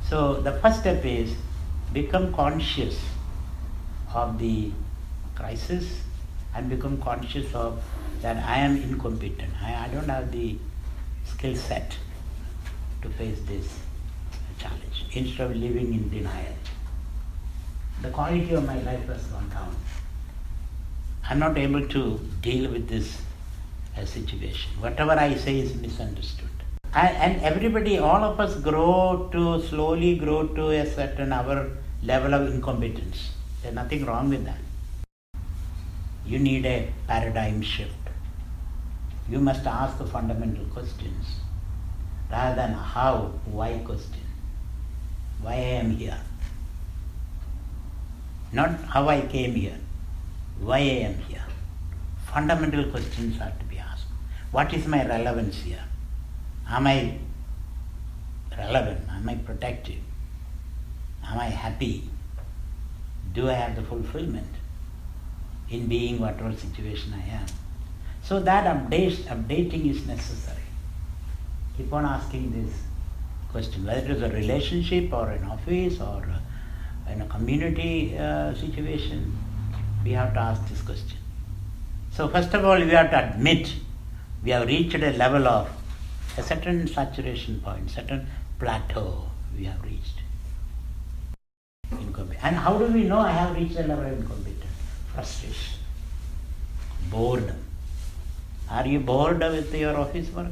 So the first step is become conscious of the crisis and become conscious of that I am incompetent. I don't have the skill set to face this challenge. Instead of living in denial, the quality of my life has gone down. I'm not able to deal with this situation. Whatever I say is misunderstood. And everybody, all of us slowly grow to a certain our level of incompetence. There's nothing wrong with that. You need a paradigm shift. You must ask the fundamental questions rather than how, why question. Why I am here. Not how I came here. Why I am here. Fundamental questions are to be asked. What is my relevance here? Am I relevant? Am I protective? Am I happy? Do I have the fulfillment in being whatever situation I am? So that updating is necessary. Keep on asking this question, whether it is a relationship or an office or in a community situation, we have to ask this question. So first of all, we have to admit we have reached a level of a certain saturation point, certain plateau we have reached. And how do we know I have reached a level of incompetence? Frustration, boredom. Are you bored with your office work?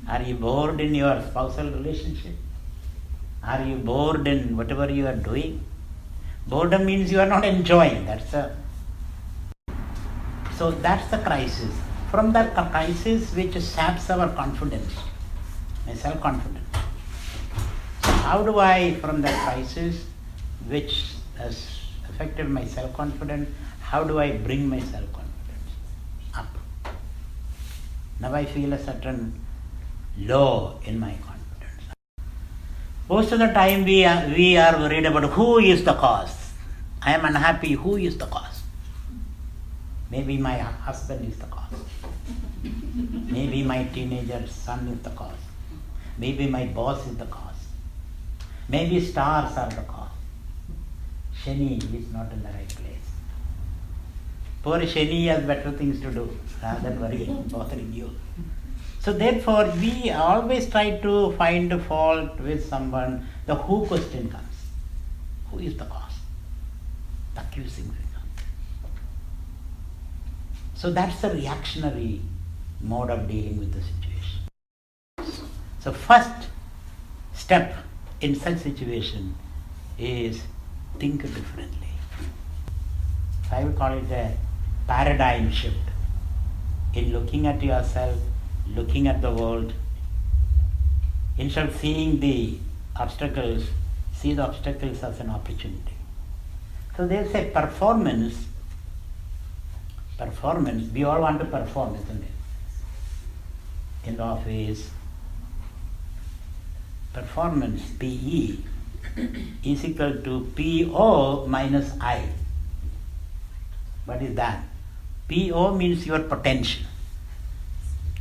Are you bored in your spousal relationship? Are you bored in whatever you are doing? Boredom means you are not enjoying. So that's the crisis. From that crisis which saps our confidence, my self-confidence. So how do I, from that crisis which has affected my self-confidence, how do I bring my self-confidence up? Now I feel a certain low in my confidence. Most of the time we are worried about who is the cause. I am unhappy, who is the cause? Maybe my husband is the cause. Maybe my teenager son is the cause. Maybe my boss is the cause. Maybe stars are the cause. Shani is not in the right place. Poor Shani has better things to do rather than bothering you. So therefore, we always try to find a fault with someone. The who question comes. Who is the cause? The accusing finger. So that's the reactionary mode of dealing with the situation. So first step in such situation is think differently. So I would call it a paradigm shift in looking at yourself, looking at the world. Instead of seeing the obstacles, see the obstacles as an opportunity. So there's a performance, we all want to perform, isn't it? In the office, performance, PE, is equal to PO minus I. What is that? PO means your potential.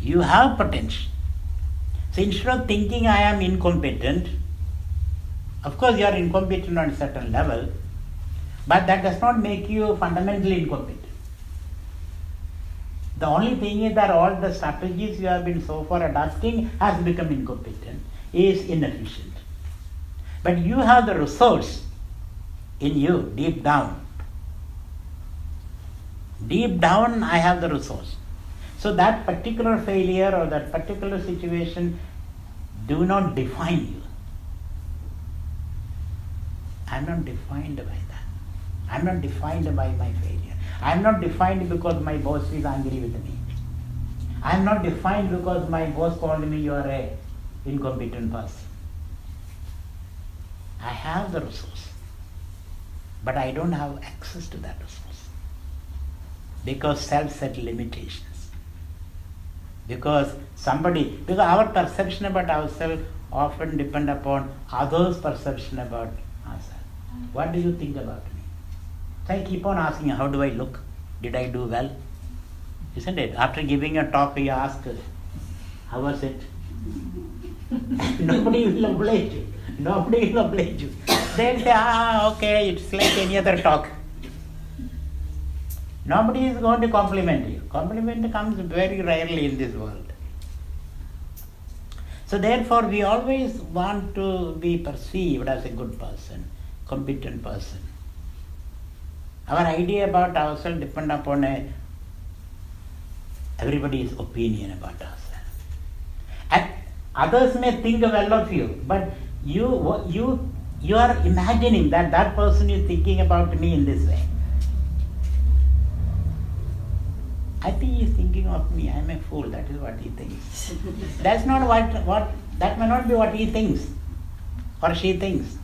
You have potential. So instead of thinking I am incompetent, of course you are incompetent on a certain level, but that does not make you fundamentally incompetent. The only thing is that all the strategies you have been so far adopting has become incompetent, is inefficient. But you have the resource in you, deep down. Deep down, I have the resource. So that particular failure or that particular situation do not define you. I'm not defined by that. I'm not defined by my failure. I'm not defined because my boss is angry with me. I'm not defined because my boss called me, you are a incompetent person. I have the resource, but I don't have access to that resource because self-set limitations. Because our perception about ourselves often depend upon others' perception about ourselves. What do you think about me? So I keep on asking, how do I look? Did I do well? Isn't it? After giving a talk, you ask, how was it? Nobody will oblige you. Nobody will oblige you. They'll say, okay, it's like any other talk. Nobody is going to compliment you. Compliment comes very rarely in this world. So therefore, we always want to be perceived as a good person, competent person. Our idea about ourselves depends upon everybody's opinion about ourselves. And others may think well of you, but you are imagining that that person is thinking about me in this way. I think he is thinking of me. I am a fool. That is what he thinks. That's not what that may not be what he thinks or she thinks.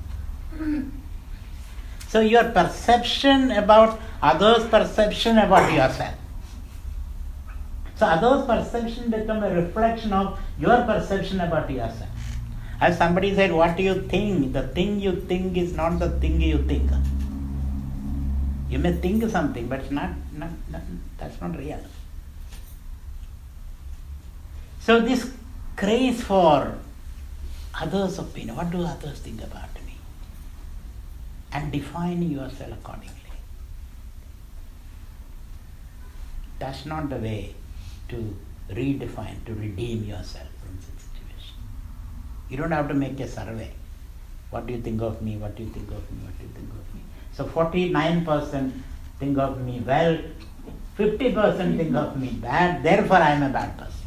So your perception about others' perception about yourself. So others' perception become a reflection of your perception about yourself. As somebody said, what do you think? The thing you think is not the thing you think. You may think something, but it's not that's not real. So this craze for others' opinion, what do others think about me? And defining yourself accordingly. That's not the way to redefine, to redeem yourself from such situation. You don't have to make a survey. What do you think of me? What do you think of me? What do you think of me? So 49% think of me well, 50% think of me bad, therefore I am a bad person.